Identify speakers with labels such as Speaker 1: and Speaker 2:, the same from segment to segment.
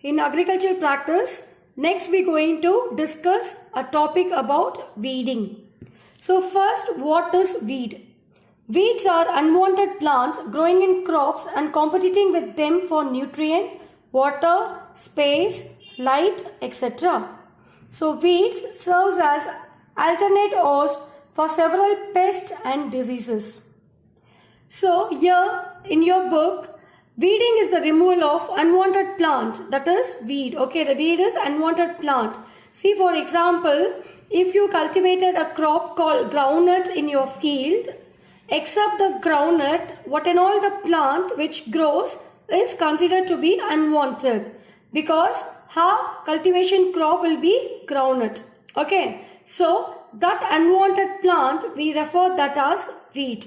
Speaker 1: in agricultural practice, next we're going to discuss a topic about weeding. So first, what is weed? Weeds are unwanted plants growing in crops and competing with them for nutrient, water, space, light, etc. So weeds serves as alternate host for several pests and diseases. So here in your book, weeding is the removal of unwanted plant, that is weed. Okay, the weed is unwanted plant. See, for example, if you cultivated a crop called groundnut in your field, except the groundnut, what and all the plant which grows is considered to be unwanted because her cultivation crop will be groundnut. Okay, so that unwanted plant, we refer that as weed.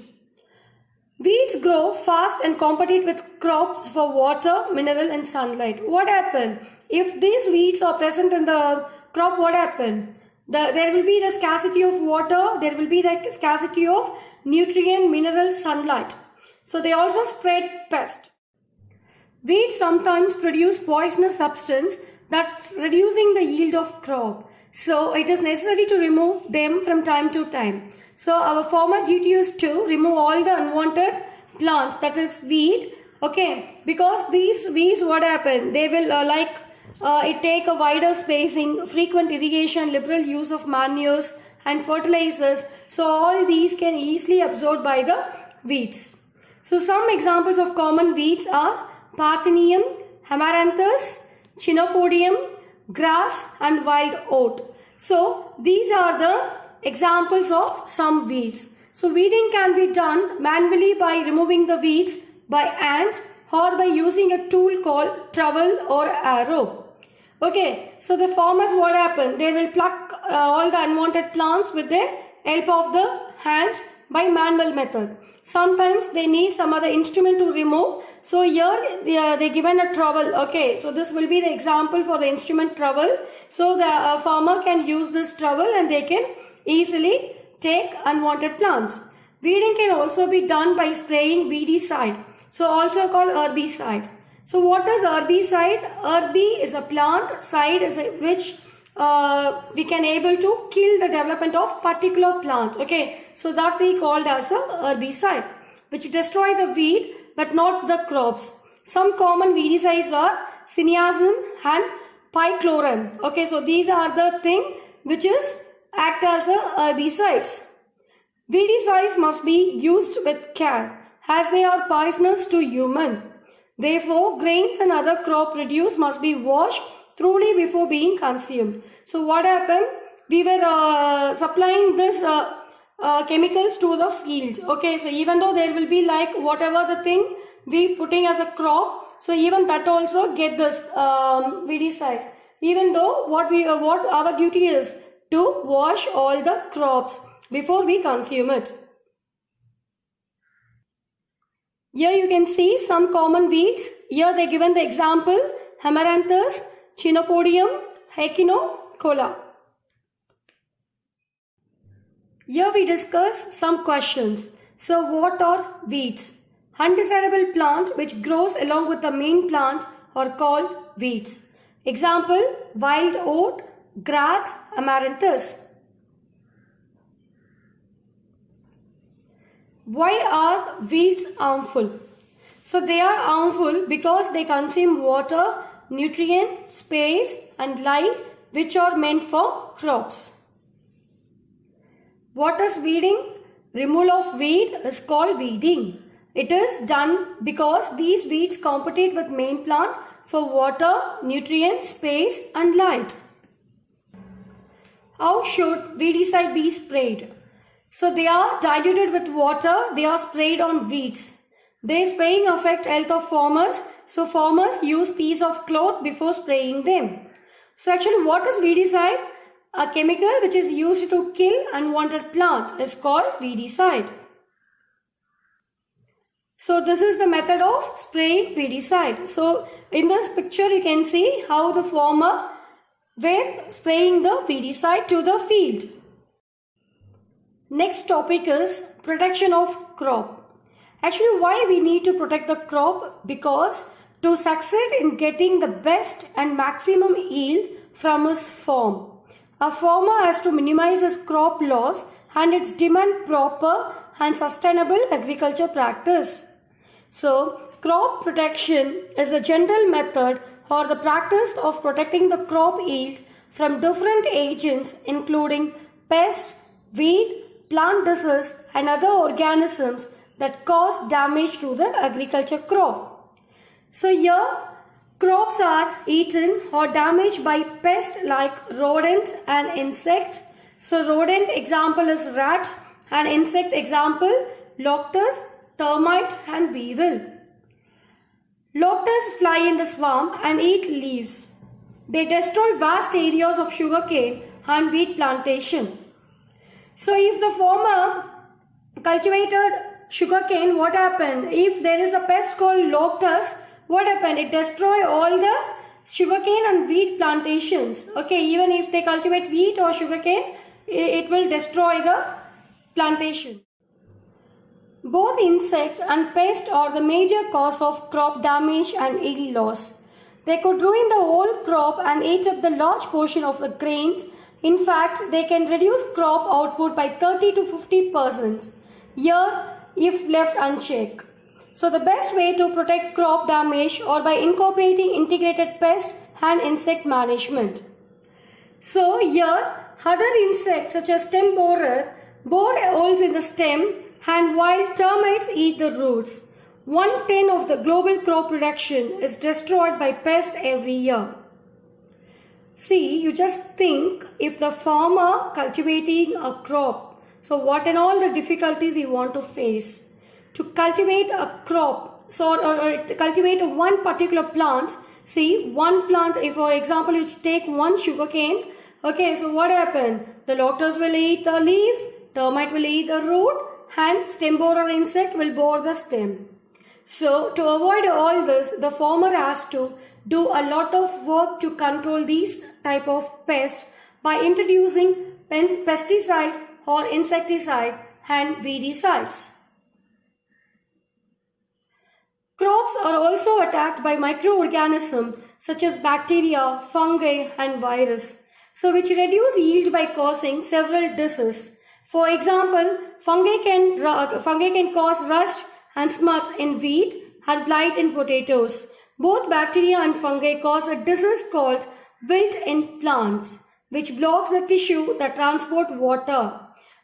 Speaker 1: Weeds grow fast and compete with crops for water, mineral and sunlight. What happens? If these weeds are present in the crop, what happens? There will be the scarcity of water, there will be the scarcity of nutrient, mineral, sunlight. So they also spread pest. Weeds sometimes produce poisonous substance that's reducing the yield of crop. So it is necessary to remove them from time to time. So our farmer duty is to remove all the unwanted plants, that is weed. Okay, because these weeds, what happen? They will it take a wider spacing, frequent irrigation, liberal use of manures and fertilizers. So all these can easily absorbed by the weeds. So some examples of common weeds are Parthenium, Amaranthus, Chinopodium, grass and wild oat. So these are the examples of some weeds. So weeding can be done manually by removing the weeds by hand or by using a tool called trowel or harrow. Okay, so the farmers, what happen? They will pluck all the unwanted plants with the help of the hand by manual method. Sometimes they need some other instrument to remove. So here they given a trowel. Okay, so this will be the example for the instrument trowel. So the farmer can use this trowel and they can easily take unwanted plants. Weeding can also be done by spraying weedicide, so also called herbicide. So what is herbicide? Herb is a plant, side is which we can able to kill the development of particular plant. Okay, so that we called as a herbicide, which destroy the weed but not the crops. Some common weedicides are cyniazine and picloram. Okay, so these are the thing which is act as a herbicides. Weedicides must be used with care as they are poisonous to human. Therefore, grains and other crop produce must be washed thoroughly before being consumed. So what happened? We were supplying this chemicals to the field. Okay, so even though there will be like whatever the thing we putting as a crop, so even that also get this weedicide. Even though what our duty is to wash all the crops before we consume it. Here you can see some common weeds. Here they given the example Amaranthus, Chinopodium, Echinocola. Here we discuss some questions. So what are weeds? Undesirable plant which grows along with the main plant are called weeds. Example, wild oat, grass, amaranthus. Why are weeds harmful? So they are harmful because they consume water, nutrient, space and light which are meant for crops. What is weeding? Removal of weed is called weeding. It is done because these weeds compete with main plant for water, nutrient, space and light. How should weedicide be sprayed? So they are diluted with water, they are sprayed on weeds. Their spraying affects health of farmers, so farmers use piece of cloth before spraying them. So actually what is weedicide? A chemical which is used to kill unwanted plants is called weedicide. So this is the method of spraying weedicide. So in this picture you can see how the farmer were spraying the weedicide to the field. Next topic is protection of crop. Actually, why we need to protect the crop? Because to succeed in getting the best and maximum yield from his farm. A farmer has to minimize his crop loss and its demand proper and sustainable agriculture practice. So, crop protection is a general method or the practice of protecting the crop yield from different agents including pest, weed, plant disease and other organisms that cause damage to the agriculture crop. So here crops are eaten or damaged by pests like rodent and insect. So rodent example is rat and insect example locust, termite and weevil. Locusts fly in the swamp and eat leaves. They destroy vast areas of sugarcane and wheat plantation. So if the farmer cultivated sugarcane, what happened? If there is a pest called locust, what happened? It destroy all the sugarcane and wheat plantations. Okay, even if they cultivate wheat or sugarcane, it will destroy the plantation. Both insects and pests are the major cause of crop damage and yield loss. They could ruin the whole crop and eat up the large portion of the grains. In fact, they can reduce crop output by 30 to 50% here if left unchecked. So the best way to protect crop damage or by incorporating integrated pest and insect management. So here other insects such as stem borer bore holes in the stem, and while termites eat the roots. 1/10 of the global crop production is destroyed by pests every year. See, you just think if the farmer cultivating a crop, so what and all the difficulties he want to face. To cultivate a crop, or cultivate one particular plant, see one plant, if for example you take one sugarcane, okay, so what happened? The locust will eat the leaf, termite will eat the root, and stem borer insect will bore the stem. So to avoid all this, the farmer has to do a lot of work to control these type of pests by introducing pesticide or insecticide and weedicides. Crops are also attacked by microorganisms such as bacteria, fungi and virus, so which reduce yield by causing several diseases. For example, fungi can cause rust and smut in wheat and blight in potatoes. Both bacteria and fungi cause a disease called wilt in plant, which blocks the tissue that transport water.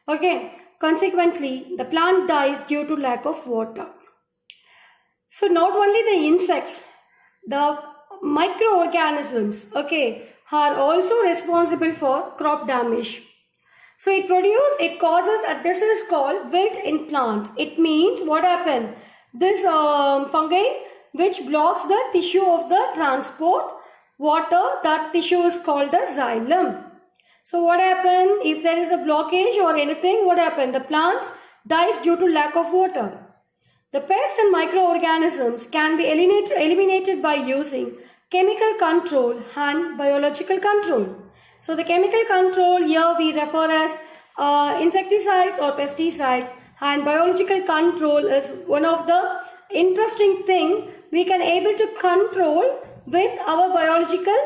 Speaker 1: Okay, consequently, the plant dies due to lack of water. So not only the insects, the microorganisms, okay, are also responsible for crop damage. So it causes a disease called wilt in plant. It means what happened? This fungi which blocks the tissue of the transport water, that tissue is called the xylem. So what happened? If there is a blockage or anything, what happened? The plant dies due to lack of water. The pests and microorganisms can be eliminated by using chemical control and biological control. So the chemical control here we refer as insecticides or pesticides, and biological control is one of the interesting thing we can able to control with our biological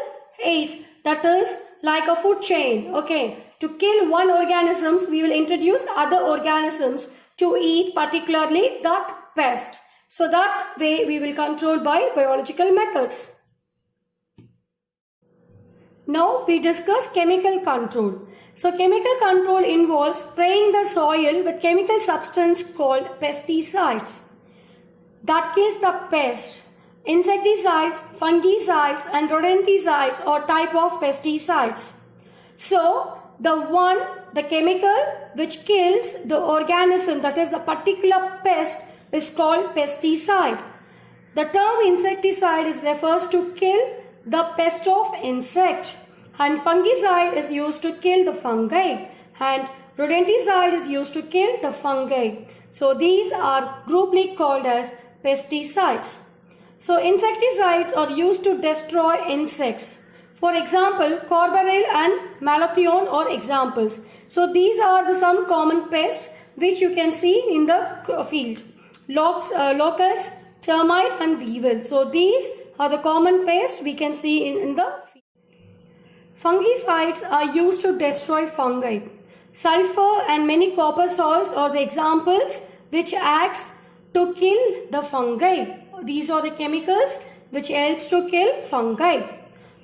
Speaker 1: aids, that is like a food chain. Okay, to kill one organisms we will introduce other organisms to eat particularly that pest. So that way we will control by biological methods. Now we discuss chemical control. So chemical control involves spraying the soil with chemical substance called pesticides that kills the pest. Insecticides, fungicides and rodenticides are type of pesticides. So the chemical which kills the organism, that is the particular pest, is called pesticide. The term insecticide refers to kill the pest of insect, and fungicide is used to kill the fungi, and rodenticide is used to kill the fungi. So these are grouply called as pesticides. So insecticides are used to destroy insects. For example, corborel and malathion are examples. So these are some common pests which you can see in the field. Locust, termite and weevil. So these are the common pest we can see in the field. Fungicides are used to destroy fungi. Sulfur and many copper salts are the examples which acts to kill the fungi. These are the chemicals which helps to kill fungi.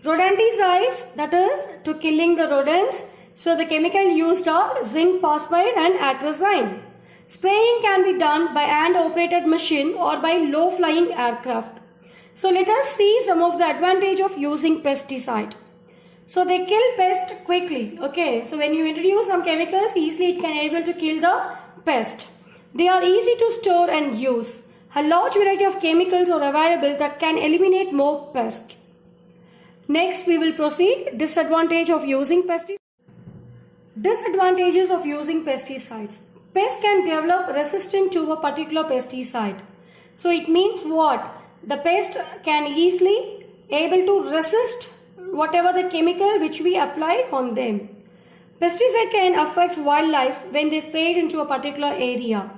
Speaker 1: Rodenticides, that is to killing the rodents. So the chemical used are zinc phosphide and atrazine. Spraying can be done by hand-operated machine or by low-flying aircraft. So let us see some of the advantage of using pesticide. So they kill pest quickly. Okay, so when you introduce some chemicals, easily it can able to kill the pest. They are easy to store and use. A large variety of chemicals are available that can eliminate more pests. Next, we will proceed. Disadvantage of using pesticides. Disadvantages of using pesticides. Pests can develop resistance to a particular pesticide. So it means what? The pest can easily able to resist whatever the chemical which we applied on them. Pesticide can affect wildlife when they sprayed into a particular area.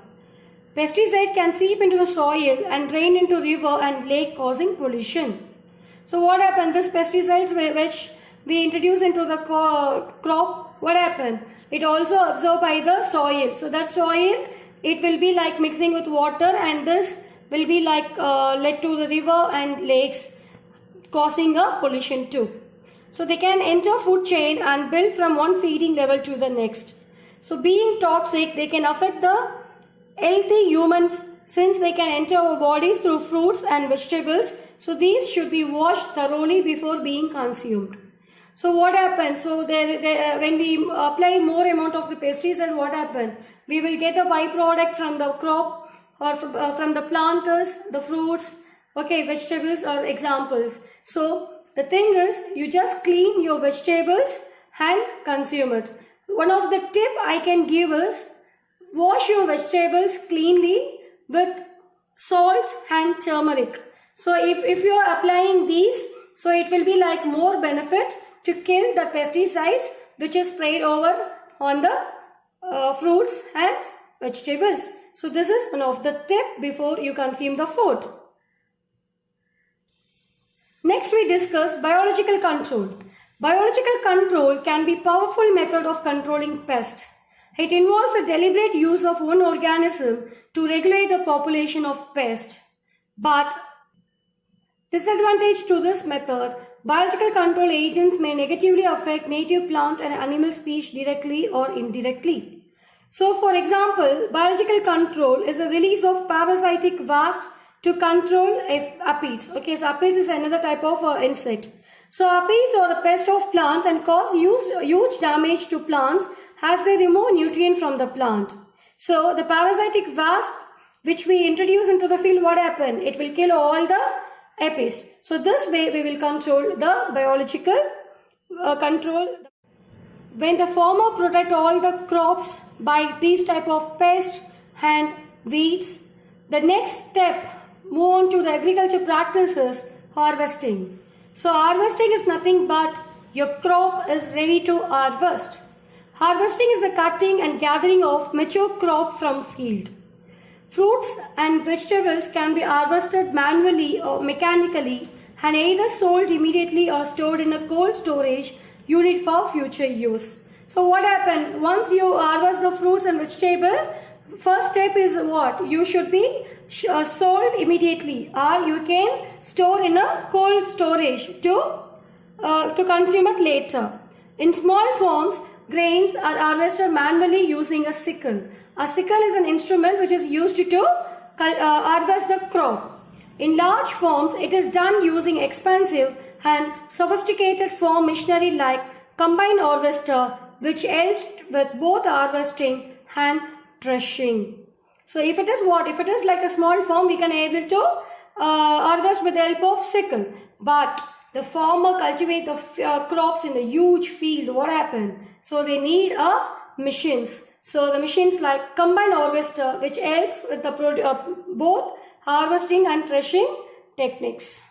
Speaker 1: Pesticide can seep into the soil and drain into river and lake, causing pollution. So what happened? This pesticides which we introduce into the crop, what happened? It also absorbed by the soil. So that soil, it will be like mixing with water, and this will be like led to the river and lakes, causing a pollution too. So they can enter food chain and build from one feeding level to the next. So being toxic, they can affect the healthy humans since they can enter our bodies through fruits and vegetables. So these should be washed thoroughly before being consumed. So what happens? So when we apply more amount of the pesticide, what happens? We will get a byproduct from the crop or from the planters, the fruits, okay, vegetables are examples. So the thing is, you just clean your vegetables and consume it. One of the tip I can give is, wash your vegetables cleanly with salt and turmeric. So if you are applying these, so it will be like more benefit to kill the pesticides which is sprayed over on the fruits and vegetables. So this is one of the tip before you consume the food. Next we discuss biological control. Biological control can be a powerful method of controlling pests. It involves a deliberate use of one organism to regulate the population of pests. But disadvantage to this method, biological control agents may negatively affect native plant and animal species directly or indirectly. So for example, biological control is the release of parasitic wasps to control aphids. Okay, so aphids is another type of insect. So aphids are a pest of plant and cause huge damage to plants as they remove nutrient from the plant. So the parasitic wasp which we introduce into the field, what happen? It will kill all the aphids. So this way we will control the biological control. When the farmer protect all the crops by these type of pests and weeds, the next step move on to the agriculture practices, harvesting. So harvesting is nothing but your crop is ready to harvest. Harvesting is the cutting and gathering of mature crop from field. Fruits and vegetables can be harvested manually or mechanically and either sold immediately or stored in a cold storage unit for future use. So what happened? Once you harvest the fruits and vegetable, first step is what? You should be sold immediately, or you can store in a cold storage to consume it later. In small forms, grains are harvested manually using a sickle. A sickle is an instrument which is used to harvest the crop. In large forms, it is done using expensive and sophisticated farm machinery like combine harvester, which helps with both harvesting and threshing. So if it is what? If it is like a small farm, we can able to harvest with the help of sickle. But the farmer cultivate the crops in a huge field. What happened? So they need machines. So the machines like combine harvester, which helps with the both harvesting and threshing techniques.